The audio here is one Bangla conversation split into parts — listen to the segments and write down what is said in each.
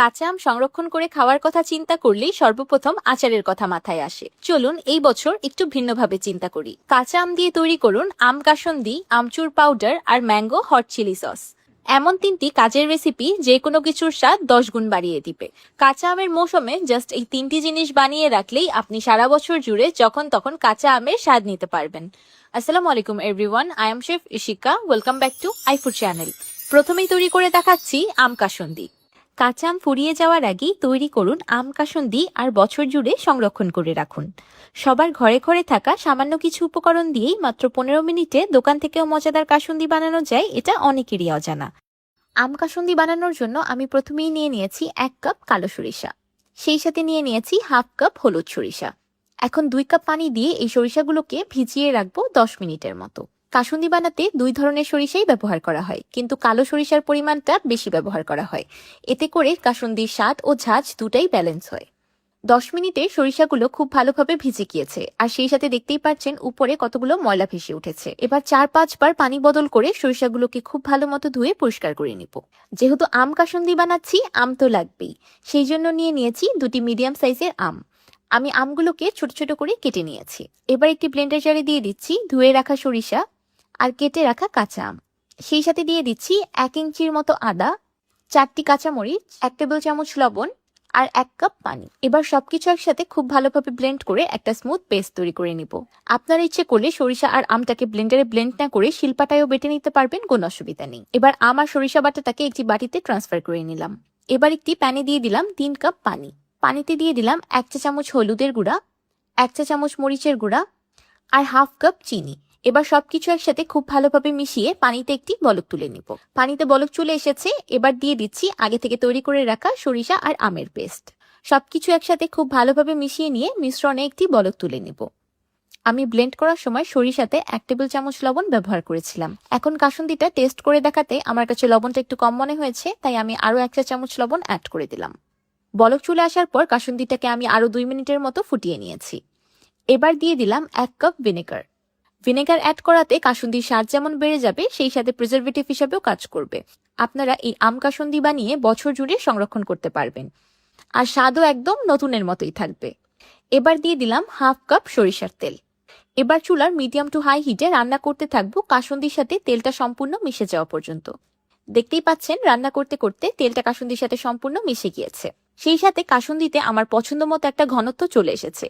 কাঁচা আম সংরক্ষণ করে খাওয়ার কথা চিন্তা করলেই সর্বপ্রথম আচারের কথা মাথায় আসে। চলুন এই বছর একটু ভিন্নভাবে চিন্তা করি। কাঁচা আম দিয়ে তৈরি করুন আম কাসুন্দি, আমচুর পাউডার আর ম্যাঙ্গো হট চিলি সস। এমন তিনটি কাজের রেসিপি যে কোনো কিছুর স্বাদ 10 গুণ বাড়িয়ে দিবে। কাঁচা আমের মৌসুমে জাস্ট এই তিনটি জিনিস বানিয়ে রাখলেই আপনি সারা বছর জুড়ে যখন তখন কাঁচা আমের স্বাদ নিতে পারবেন। আসসালামু আলাইকুম everyone, I am chef Ishika. Welcome back to আইফুড channel. প্রথমেই তৈরি করে দেখাচ্ছি আম কাসুন্দি। কাঁচা আম ফুরিয়ে যাওয়ার আগেই তৈরি করুন আম কাসুন্দি আর বছর জুড়ে সংরক্ষণ করে রাখুন। সবার ঘরে ঘরে থাকা সামান্য কিছু উপকরণ দিয়েই মাত্র 15 মিনিটে দোকান থেকেও মজাদার কাসুন্দি বানানো যায়, এটা অনেকেরই অজানা। আম কাসুন্দি বানানোর জন্য আমি প্রথমেই নিয়ে নিয়েছি 1 কাপ কালো সরিষা, সেই সাথে নিয়ে নিয়েছি হাফ কাপ হলুদ সরিষা। এখন 2 কাপ পানি দিয়ে এই সরিষাগুলোকে ভিজিয়ে রাখবো 10 মিনিটের মতো। কাসুন্দি বানাতে 2 ধরনের সরিষাই ব্যবহার করা হয়, কিন্তু কালো সরিষার পরিমাণটা বেশি ব্যবহার করা হয়। এতে করে কাসুন্দির স্বাদ ও ঝাঁঝ দুটাই ব্যালেন্স হয়। 10 মিনিটে সরিষাগুলো খুব ভালোভাবে ভিজে গিয়েছে, আর সেই সাথে দেখতেই পাচ্ছেন উপরে কতগুলো ময়লা ভেসে উঠেছে। এবার 4-5 বার পানি বদল করে সরিষাগুলোকে খুব ভালো মতো ধুয়ে পরিষ্কার করে নিব। যেহেতু আম কাসুন্দি বানাচ্ছি, আম তো লাগবেই, সেই জন্য নিয়ে নিয়েছি 2টি মিডিয়াম সাইজের আম। আমি আমগুলোকে ছোট ছোট করে কেটে নিয়েছি। এবার একটি ব্লেন্ডার জারে দিয়ে দিচ্ছি ধুয়ে রাখা সরিষা আর কেটে রাখা কাঁচা আম। সেই সাথে দিয়ে দিচ্ছি 1 ইঞ্চির মতো আদা, 4টি কাঁচামরিচ, 1 টেবিল চামচ লবণ আর 1 কাপ পানি। এবার সবকিছু একসাথে খুব ভালোভাবে ব্লেন্ড করে একটা স্মুথ পেস্ট তৈরি করে নিব। আপনার ইচ্ছে করলে সরিষা আর আমটাকে ব্লেন্ডারে ব্লেন্ড না করে শিলপাটায়ও বেটে নিতে পারবেন, কোনো অসুবিধা নেই। এবার আম আর সরিষা বাটাটাকে একটি বাটিতে ট্রান্সফার করে নিলাম। এবার একটি প্যানে দিয়ে দিলাম 3 কাপ পানি। পানিতে দিয়ে দিলাম 1 চা চামচ হলুদের গুঁড়া, 1 চা চামচ মরিচের গুঁড়া আর হাফ কাপ চিনি। এবার সবকিছু একসাথে খুব ভালোভাবে মিশিয়ে পানিতে একটি বলক তুলে নিব। পানিতে বলক চলে এসেছে, এবার দিয়ে দিচ্ছি আগে থেকে তৈরি করে রাখা সরিষা আর আমের পেস্ট। সবকিছু একসাথে খুব ভালোভাবে মিশিয়ে নিয়ে মিশ্রণে একটি বলক তুলে নিব। আমি ব্লেন্ড করার সময় সরিষাতে 1 টেবিল চামচ লবণ ব্যবহার করেছিলাম। এখন কাসুন্দিটা টেস্ট করে দেখাতে আমার কাছে লবণটা একটু কম মনে হয়েছে, তাই আমি আরো 1 চা চামচ লবণ অ্যাড করে দিলাম। বলক চলে আসার পর কাসুন্দিটাকে আমি আরো 2 মিনিটের মতো ফুটিয়ে নিয়েছি। এবার দিয়ে দিলাম 1 কাপ ভিনেগার। ভিনেগার অ্যাড করাতে কাসুন্দির স্বাদ যেমন বেড়ে যাবে, সেই সাথে প্রিজারভেটিভ হিসেবেও কাজ করবে। আপনারা এই আম কাসুন্দি বানিয়ে বছর জুড়ে সংরক্ষণ করতে পারবেন, আর স্বাদও একদম নতুনের মতোই থাকবে। এবার দিয়ে দিলাম হাফ কাপ সরিষার তেল। এবার চুলার মিডিয়াম টু হাই হিটে রান্না করতে থাকবো কাসুন্দির সাথে তেলটা সম্পূর্ণ মিশে যাওয়া পর্যন্ত। দেখতেই পাচ্ছেন রান্না করতে করতে তেলটা কাসুন্দির সাথে সম্পূর্ণ মিশে গিয়েছে। সেই সাথে কাসুন্দিতে আমার পছন্দ মতো একটা ঘনত্ব চলে এসেছে।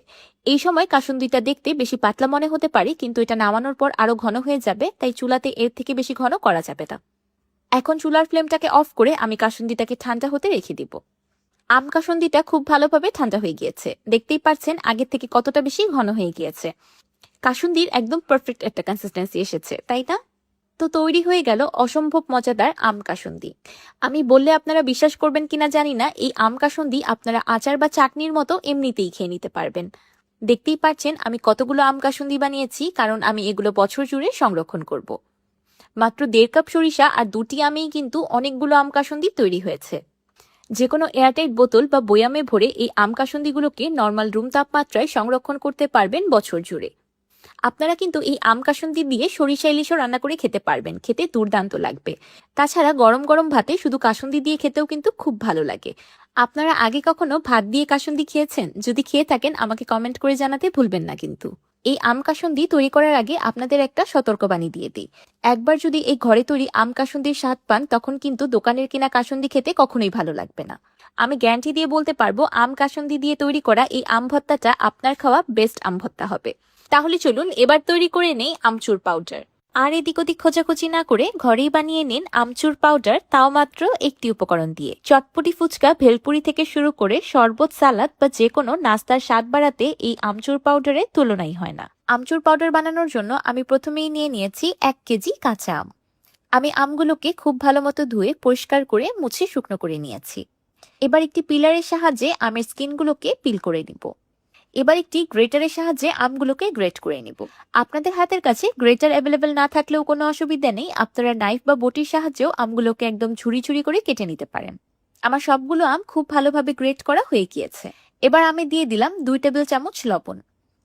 এই সময় কাসুন্দিটা দেখতে বেশি পাতলা মনে হতে পারে, কিন্তু এটা নামানোর পর আরো ঘন হয়ে যাবে, তাই চুলাতে এর থেকে বেশি ঘন করা যাবে না। এখন চুলার ফ্লেমটাকে অফ করে আমি কাসুন্দিটাকে ঠান্ডা হতে রেখে দিব। আম কাসুন্দিটা খুব ভালোভাবে ঠান্ডা হয়ে গিয়েছে, দেখতেই পাচ্ছেন আগের থেকে কতটা বেশি ঘন হয়ে গিয়েছে। কাসুন্দির একদম পারফেক্ট একটা কনসিস্টেন্সি এসেছে, তাই না? তো তৈরি হয়ে গেল অসম্ভব মজাদার আম কাসুন্দি। আমি বললে আপনারা বিশ্বাস করবেন কিনা জানি না, এই আম কাসুন্দি আপনারা আচার বা চাটনির মতো এমনিতেই খেয়ে নিতে পারবেন। দেখতেই পাচ্ছেন আমি কতগুলো আম কাসুন্দি বানিয়েছি, কারণ আমি এগুলো বছর জুড়ে সংরক্ষণ করব। মাত্র 1.5 কাপ সরিষা আর 2টি আমেই কিন্তু অনেকগুলো আম কাসুন্দি তৈরি হয়েছে। যে কোনো এয়ারটাইট বোতল বা বয়ামে ভরে এই আম কাসুন্দিগুলোকে নর্মাল রুম তাপমাত্রায় সংরক্ষণ করতে পারবেন বছর জুড়ে। আপনারা কিন্তু এই আম কাসুন্দি দিয়ে সরিষা ইলিশও রান্না করে খেতে পারবেন, খেতে দুর্দান্ত লাগবে। তাছাড়া গরম গরম ভাতে শুধু কাসুন্দি দিয়ে খেতেও কিন্তু খুব ভালো লাগে। আপনারা আগে কখনো ভাত দিয়ে কাসুন্দি খেয়েছেন? যদি খেয়ে থাকেন আমাকে কমেন্ট করে জানাতে ভুলবেন না কিন্তু। এই আম কাসুন্দি তৈরি করার আগে আপনাদের একটা সতর্কবাণী দিয়ে দিই। একবার যদি এই ঘরে তৈরি আম কাসুন্দির স্বাদ পান, তখন কিন্তু দোকানের কিনা কাসুন্দি খেতে কখনোই ভালো লাগবে না। আমি গ্যারান্টি দিয়ে বলতে পারবো আম কাসুন্দি দিয়ে তৈরি করা এই আম ভর্তাটা আপনার খাওয়া বেস্ট আম ভর্তা হবে। তাহলে চলুন এবার তৈরি করে নেই আমচুর পাউডার। আর এদিক ওদিক খোঁজাখুঁজি না করে ঘরেই বানিয়ে নিন আমচুর পাউডার, তাও মাত্র একটি উপকরণ দিয়ে। চটপটি ফুচকা, ভেলপুরি থেকে শুরু করে শরবত, সালাদ বা যে কোনো নাস্তার স্বাদ বাড়াতে এই আমচুর পাউডারের তুলনাই হয় না। আমচুর পাউডার বানানোর জন্য আমি প্রথমেই নিয়ে নিয়েছি 1 কেজি কাঁচা আম। আমি আমগুলোকে খুব ভালো মতো ধুয়ে পরিষ্কার করে মুছে শুকনো করে নিয়েছি। এবার একটি পিলারের সাহায্যে আমের স্কিনগুলোকে পিল করে নিব। এবার একটি গ্রেটারের সাহায্যে আমগুলোকে গ্রেট করে নিব। আপনাদের হাতের কাছে গ্রেটার অ্যাভেলেবেল না থাকলেও কোনো অসুবিধা নেই, আপনারা নাইফ বা বটির সাহায্যেও আমগুলোকে একদম ঝুরি ঝুরি করে কেটে নিতে পারেন। আমার সবগুলো আম খুব ভালোভাবে গ্রেট করা হয়ে গিয়েছে। এবার আমি দিয়ে দিলাম 2 টেবিল চামচ লবণ,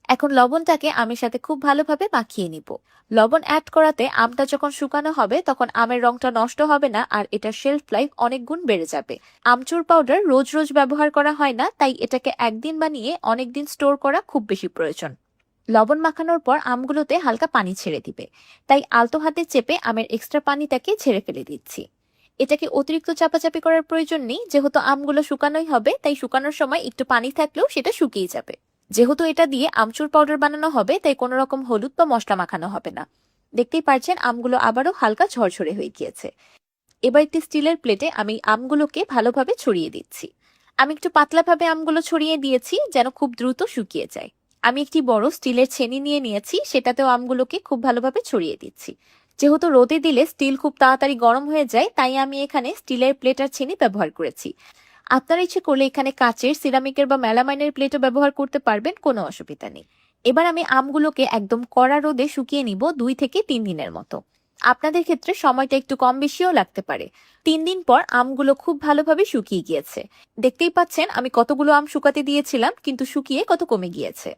এখন লবণটাকে আমের সাথে খুব ভালোভাবে মাখিয়ে নিব। লবণ অ্যাড করাতে আমটা যখন শুকানো হবে তখন আমের রংটা নষ্ট হবে না আর এটার শেলফ লাইফ অনেক গুণ বেড়ে যাবে। আমচুর পাউডার রোজ রোজ ব্যবহার করা হয় না, তাই এটাকে একদিন বানিয়ে অনেকদিন স্টোর করা খুব বেশি প্রয়োজন। লবণ মাখানোর পর আমগুলোতে হালকা পানি ছেড়ে দিবে, তাই আলতো হাতে চেপে আমের এক্সট্রা পানিটাকে ছেড়ে ফেলে দিচ্ছি। এটাকে অতিরিক্ত চাপাচাপি করার প্রয়োজন নেই, যেহেতু আমগুলো শুকানোই হবে তাই শুকানোর সময় একটু পানি থাকলেও সেটা শুকিয়ে যাবে। যেহেতু এটা দিয়ে আমচুর পাউডার বানানো হবে তাই কোনো রকম হলুদ বা মশলা মাখানো হবে না। দেখতেই পারছেন আমগুলো আবারও হালকা ঝরঝরে হয়ে গিয়েছে। এবার একটি স্টিলের প্লেটে আমি আমগুলোকে ভালোভাবে ছড়িয়ে দিচ্ছি। আমি একটু পাতলাভাবে আমগুলো ছড়িয়ে দিয়েছি যেন খুব দ্রুত শুকিয়ে যায়। আমি একটি বড় স্টিলের ছেনি নিয়ে নিয়েছি, সেটাতেও আমগুলোকে খুব ভালোভাবে ছড়িয়ে দিচ্ছি। যেহেতু রোদে দিলে স্টিল খুব তাড়াতাড়ি গরম হয়ে যায় তাই আমি এখানে স্টিলের প্লেট আর ছেনি ব্যবহার করেছি। আপনারা ইচ্ছে করলে এখানে কাচের, সিরামিকের বা মেলামাইনের প্লেটও ব্যবহার করতে পারবেন, কোনো অসুবিধা নেই। এবার আমি আমগুলোকে একদম কড়া রোদে শুকিয়ে নিব 2 থেকে 3 দিনের মতো। আপনাদের ক্ষেত্রে সময়টা একটু কম বেশিও লাগতে পারে। 3 দিন পর আমগুলো খুব ভালোভাবে শুকিয়ে গিয়েছে। দেখতেই পাচ্ছেন আমি কতগুলো আম শুকাতে দিয়েছিলাম কিন্তু শুকিয়ে কত কমে গিয়েছে।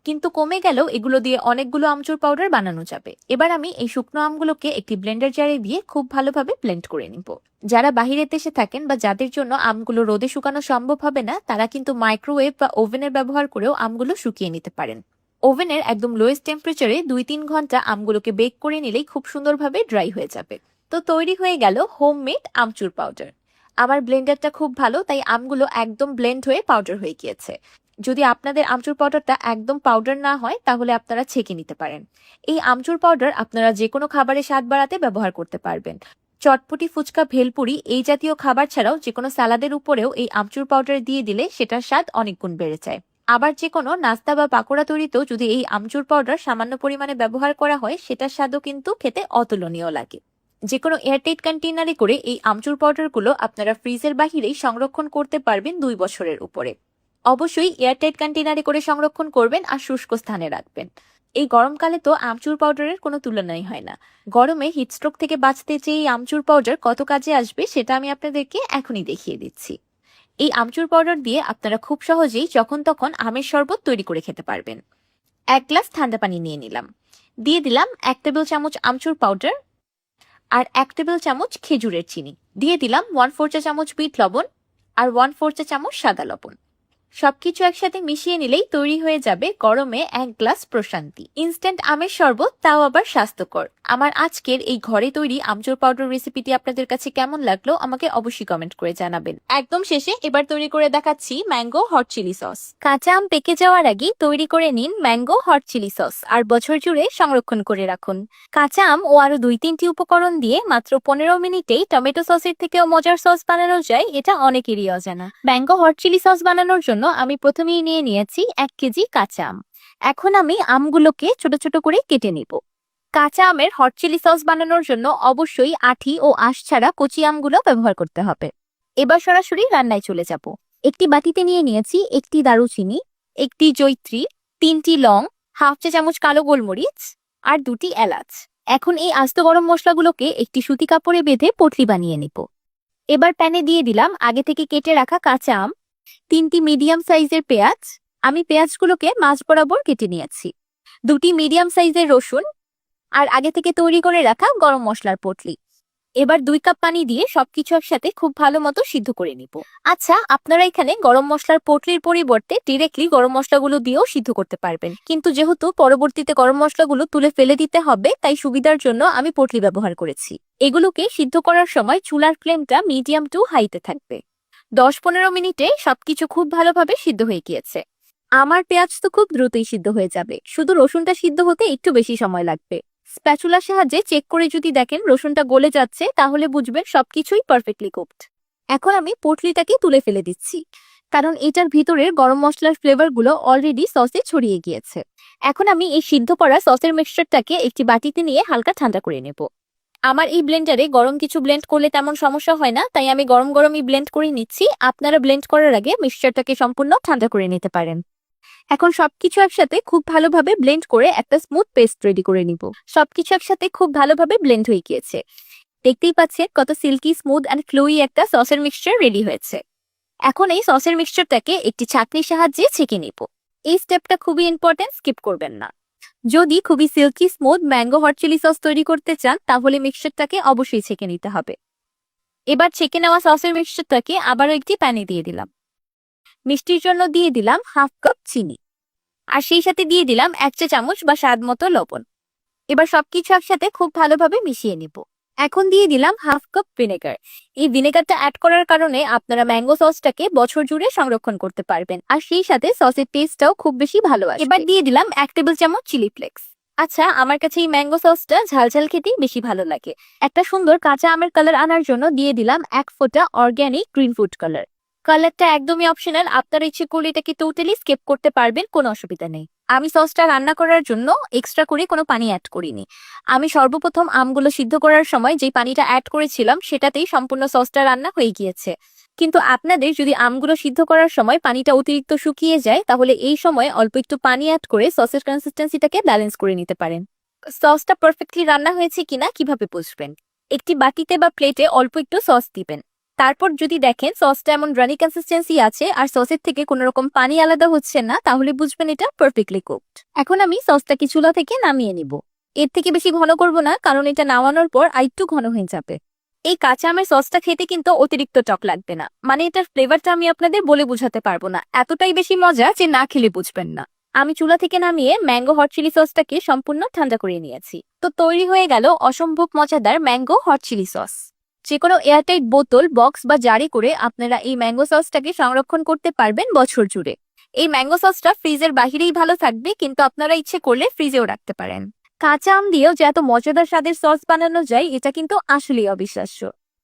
কিন্তু কমে গেলেও এগুলো দিয়ে অনেকগুলো আমচুর পাউডার বানানো যাবে। এবার আমি এই শুকনো আমগুলোকে একটি ব্লেন্ডার জারে দিয়ে খুব ভালোভাবে ব্লেন্ড করে নিব। যারা বাহিরের দেশে থাকেন বা যাদের জন্য আমগুলো রোদে শুকানো সম্ভব হবে না তারা কিন্তু মাইক্রোওয়েভ বা ওভেনের ব্যবহার করেও আমগুলো শুকিয়ে নিতে পারেন। ওভেনের একদম লোয়েস্ট টেম্পারেচারে 2-3 ঘন্টা আমগুলোকে বেক করে নিলেই খুব সুন্দরভাবে ড্রাই হয়ে যাবে। তো তৈরি হয়ে গেল হোমমেড আমচুর পাউডার। আমার ব্লেন্ডারটা খুব ভালো তাই আমগুলো একদম ব্লেন্ড হয়ে পাউডার হয়ে গিয়েছে। যদি আপনাদের আমচুর পাউডারটা একদম পাউডার না হয় তাহলে আপনারা ছেঁকে নিতে পারেন। এই আমচুর পাউডার আপনারা যে কোনো খাবারে স্বাদ বাড়াতে ব্যবহার করতে পারবেন। চটপটি, ফুচকা, ভেলপুরি এই জাতীয় খাবার ছাড়াও যে কোনো স্যালাডের উপরেও এই আমচুর পাউডার দিয়ে দিলে সেটার স্বাদ অনেক গুণ বেড়ে যায়। আবার যে কোনো নাস্তা বা পাকোড়া তৈরিতেও যদি এই আমচুর পাউডার সামান্য পরিমাণে ব্যবহার করা হয় সেটার স্বাদও কিন্তু খেতে অতুলনীয় লাগে। যে কোনো এয়ারটাইট কন্টেইনারে করে এই আমচুর পাউডারগুলো আপনারা ফ্রিজের বাহিরেই সংরক্ষণ করতে পারবেন 2 বছরের উপরে। অবশ্যই এয়ারটাইট কন্টেইনারে করে সংরক্ষণ করবেন আর শুষ্ক স্থানে রাখবেন। এই গরমকালে তো আমচুর পাউডারের কোনো তুলনাই হয় না। গরমে হিটস্ট্রোক থেকে বাঁচতে চেয়ে এই আমচুর পাউডার কত কাজে আসবে সেটা আমি আপনাদেরকে এখনই দেখিয়ে দিচ্ছি। এই আমচুর পাউডার দিয়ে আপনারা খুব সহজেই যখন তখন আমের শরবত তৈরি করে খেতে পারবেন। 1 গ্লাস ঠান্ডা পানি নিয়ে নিলাম, দিয়ে দিলাম 1 টেবিল চামচ আমচুর পাউডার আর 1 টেবিল চামচ খেজুরের চিনি, দিয়ে দিলাম 1/4 চা চামচ বিট লবণ আর 1/4 চা চামচ সাদা লবণ। সবকিছু একসাথে মিশিয়ে নিলেই তৈরি হয়ে যাবে গরমে 1 গ্লাস প্রশান্তি ইনস্ট্যান্ট আমের শরবত, তাও আবার স্বাস্থ্যকর। আমার আজকের এই ঘরে তৈরি আমচুর পাউডার রেসিপিটি আপনাদের কাছে কেমন লাগলো আমাকে অবশ্যই কমেন্ট করে জানাবেন। একদম শেষে এবার তৈরি করে দেখাচ্ছি ম্যাঙ্গো হট চিলি সস। কাঁচা আম পেকে যাওয়ার আগে তৈরি করে নিন ম্যাঙ্গো হট চিলি সস আর বছর জুড়ে সংরক্ষণ করে রাখুন। কাঁচা আম ও আরো 2-3টি উপকরণ দিয়ে মাত্র 15 মিনিটেই টমেটো সসের থেকেও মজার সস বানানো যায়, এটা অনেকেরই অজানা। ম্যাঙ্গো হট চিলি সস বানানোর জন্য আমি প্রথমেই নিয়ে নিয়েছি 1 কেজি কাঁচা আম। এখন আমি আমগুলোকে ছোট ছোট করে কেটে নিব। কাঁচা আমের হট চিলি সস বানানোর জন্য অবশ্যই আঁটি ও আঁশ ছাড়া কচি আমগুলো ব্যবহার করতে হবে। এবার সরাসরি রান্নায় চলে যাব। একটি বাটিতে নিয়ে নিয়েছি একটি দারুচিনি, একটি জয়িত্রী, 3টি লং, 1/2 চা চামচ কালো গোলমরিচ আর 2টি এলাচ। এখন এই আস্ত গরম মশলাগুলোকে একটি সুতি কাপড়ে বেঁধে পটলি বানিয়ে নিব। এবার প্যানে দিয়ে দিলাম আগে থেকে কেটে রাখা কাঁচা আম, 3টি মিডিয়াম সাইজের পেঁয়াজ, আমি পেঁয়াজগুলোকে মাঝ বরাবর কেটে নিয়েছি, 2টি মিডিয়াম সাইজের রসুন আর আগে থেকে তৈরি করে রাখা গরম মশলার পটলি। এবার 2 কাপ পানি দিয়ে সবকিছু একসাথে খুব ভালো মতো সিদ্ধ করে নিব। আচ্ছা, আপনারা এখানে গরম মশলার পটলির পরিবর্তে ডিরেক্টলি গরম মশলাগুলো দিয়েও সিদ্ধ করতে পারবেন, কিন্তু যেহেতু পরবর্তীতে গরম মশলাগুলো তুলে ফেলে দিতে হবে তাই সুবিধার জন্য আমি পটলি ব্যবহার করেছি। এগুলোকে সিদ্ধ করার সময় চুলার ফ্লেমটা মিডিয়াম টু হাইতে থাকবে। 10-15 মিনিটে সবকিছু খুব ভালোভাবে সিদ্ধ হয়ে গিয়েছে। আমার পেঁয়াজ তো খুব দ্রুতই সিদ্ধ হয়ে যাবে, শুধু রসুনটা সিদ্ধ হতে একটু বেশি সময় লাগবে। স্প্যাচুলার সাহায্যে চেক করে যদি দেখেন রসুনটা গলে যাচ্ছে তাহলে বুঝবেন সবকিছুই পারফেক্টলি কুকড। এখন আমি পটলিটাকে তুলে ফেলে দিচ্ছি, কারণ এটার ভিতরের গরম মশলার ফ্লেভারগুলো অলরেডি সসে ছড়িয়ে গিয়েছে। এখন আমি এই সিদ্ধ করা সসের মিক্সচারটাকে একটি বাটিতে নিয়ে হালকা ঠান্ডা করে নেব। আমার এই ব্লেন্ডারে গরম কিছু ব্লেন্ড করলে তেমন সমস্যা হয় না, তাই আমি গরম গরমই ব্লেন্ড করে নিচ্ছি। আপনারা ব্লেন্ড করার আগে মিক্সচারটাকে সম্পূর্ণ ঠান্ডা করে নিতে পারেন। এখন সবকিছু একসাথে খুব ভালোভাবে ব্লেন্ড করে একটা স্মুথ পেস্ট রেডি করে নিব। সবকিছু একসাথে খুব ভালোভাবে ব্লেন্ড হয়ে গিয়েছে। দেখতেই পাচ্ছেন কত সিল্কি, স্মুথ অ্যান্ড ফ্লুই একটা সসের মিক্সচার রেডি হয়েছে। এখন এই সসের মিক্সচারটাকে একটি ছাঁকনির সাহায্যে ছেঁকে নিব। এই স্টেপটা খুবই ইম্পর্টেন্ট, স্কিপ করবেন না। যদি খুবই silky smooth mango hot chilli sauce তৈরি করতে চান তাহলে মিক্সচারটাকে অবশ্যই ছেঁকে নিতে হবে। এবার ছেঁকে নেওয়া সসের মিক্সচারটাকে আবারও একটি প্যানে দিয়ে দিলাম। মিষ্টির জন্য দিয়ে দিলাম 1/2 কাপ চিনি, আর সেই সাথে দিয়ে দিলাম 1 চা চামচ বা স্বাদ মতো লবণ। এবার সবকিছু একসাথে খুব ভালোভাবে মিশিয়ে নিব। এখন দিয়ে দিলাম 1/2 কাপ ভিনেগার। এই ভিনেগারটা অ্যাড করার কারণে আপনারা ম্যাঙ্গো সসটাকে বছর জুড়ে সংরক্ষণ করতে পারবেন, আর সেই সাথে সসের টেস্টটাও খুব বেশি ভালো আসবে। এবার দিয়ে দিলাম 1 টেবিল চামচ চিলি ফ্লেক্স। আচ্ছা, আমার কাছে এই ম্যাঙ্গো সসটা ঝালঝাল খেতেই বেশি ভালো লাগে। একটা সুন্দর কাঁচা আমের কালার আনার জন্য দিয়ে দিলাম 1 ফোঁটা অর্গ্যানিক গ্রিন ফুড কালার। কালারটা একদমই অপশনাল, আপনারা ইচ্ছে করলে এটাকে টোটালি স্কিপ করতে পারবেন, কোনো অসুবিধা নেই। আমি সসটা রান্না করার জন্য এক্সট্রা করে কোনো পানি অ্যাড করিনি। আমি সর্বপ্রথম আমগুলো সিদ্ধ করার সময় যেই পানিটা অ্যাড করেছিলাম সেটাতেই সম্পূর্ণ সসটা রান্না হয়ে গিয়েছে। কিন্তু আপনাদের যদি আমগুলো সিদ্ধ করার সময় পানিটা অতিরিক্ত শুকিয়ে যায় তাহলে এই সময় অল্প একটু পানি অ্যাড করে সসের কনসিস্টেন্সিটাকে ব্যালেন্স করে নিতে পারেন। সসটা পারফেক্টলি রান্না হয়েছে কিনা কিভাবে বুঝবেন? একটি বাটিতে বা প্লেটে অল্প একটু সস দিবেন। তারপর যদি দেখেন সসটা এমন রানি কনসিস্টেন্সি আছে আর সসের থেকে কোনো রকম পানি আলাদা হচ্ছে না, তাহলে বুঝবেন এটা পারফেক্টলি কুকড। এখন আমি সসটাকে চুলা থেকে নামিয়ে নিব। এর থেকে বেশি ঘন করব না, কারণ এটা নামানোর পর আরেকটু ঘন হয়ে যাবে। এই কাঁচা আমের সসটা খেতে কিন্তু অতিরিক্ত টক লাগবে না, মানে এটার ফ্লেভারটা আমি আপনাদের বলে বোঝাতে পারবো না, এতটাই বেশি মজা যে না খেলে বুঝবেন না। আমি চুলা থেকে নামিয়ে ম্যাঙ্গো হট চিলি সসটাকে সম্পূর্ণ ঠান্ডা করে নিয়েছি। তো তৈরি হয়ে গেল অসম্ভব মজাদার ম্যাঙ্গো হট চিলি সস। যে কোনো এয়ারটাইট বোতল, বক্স বা জারে করে আপনারা এই ম্যাঙ্গো সসটাকে সংরক্ষণ করতে পারবেন বছর জুড়ে। এই ম্যাঙ্গো সসটা ফ্রিজের বাহিরেই ভালো থাকবে, কিন্তু আপনারা ইচ্ছে করলে ফ্রিজেও রাখতে পারেন। কাঁচা আম দিয়েও যে এত মজাদার স্বাদের সস বানানো যায় এটা কিন্তু আসলেই অবিশ্বাস্য।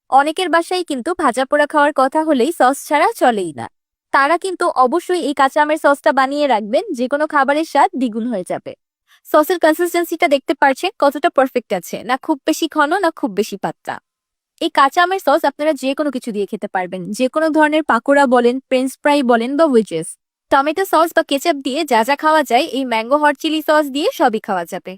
অনেকের বাসায় কিন্তু ভাজা পোড়া খাওয়ার কথা হলেই সস ছাড়া চলেই না। তারা কিন্তু অবশ্যই এই কাঁচা আমের সসটা বানিয়ে রাখবেন, যে কোনো খাবারের স্বাদ দ্বিগুণ হয়ে যাবে। সসের কনসিস্টেন্সিটা দেখতে পাচ্ছেন কতটা পারফেক্ট আছে, না খুব বেশি ঘন না খুব বেশি পাতলা। এই কাঁচা আমের সস আপনারা যে কোনো কিছু দিয়ে খেতে পারবেন, যে কোনো ধরনের পাকোড়া বলেন, ফ্রেঞ্চ ফ্রাই বলেন বা উইচেস। টমেটো সস বা কেচাপ দিয়ে যা যা খাওয়া যায় এই ম্যাঙ্গো হট চিলি সস দিয়ে সবই খাওয়া যাবে।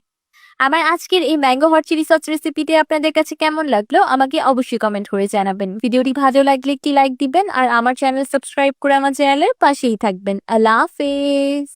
আমার আজকের এই ম্যাঙ্গো হট চিলি সস রেসিপিটি আপনাদের কাছে কেমন লাগলো আমাকে অবশ্যই কমেন্ট করে জানাবেন। ভিডিওটি ভালো লাগলে একটি লাইক দিবেন আর আমার চ্যানেল সাবস্ক্রাইব করে আমার চ্যানেলের পাশেই থাকবেন। আল্লাহ হাফেজ।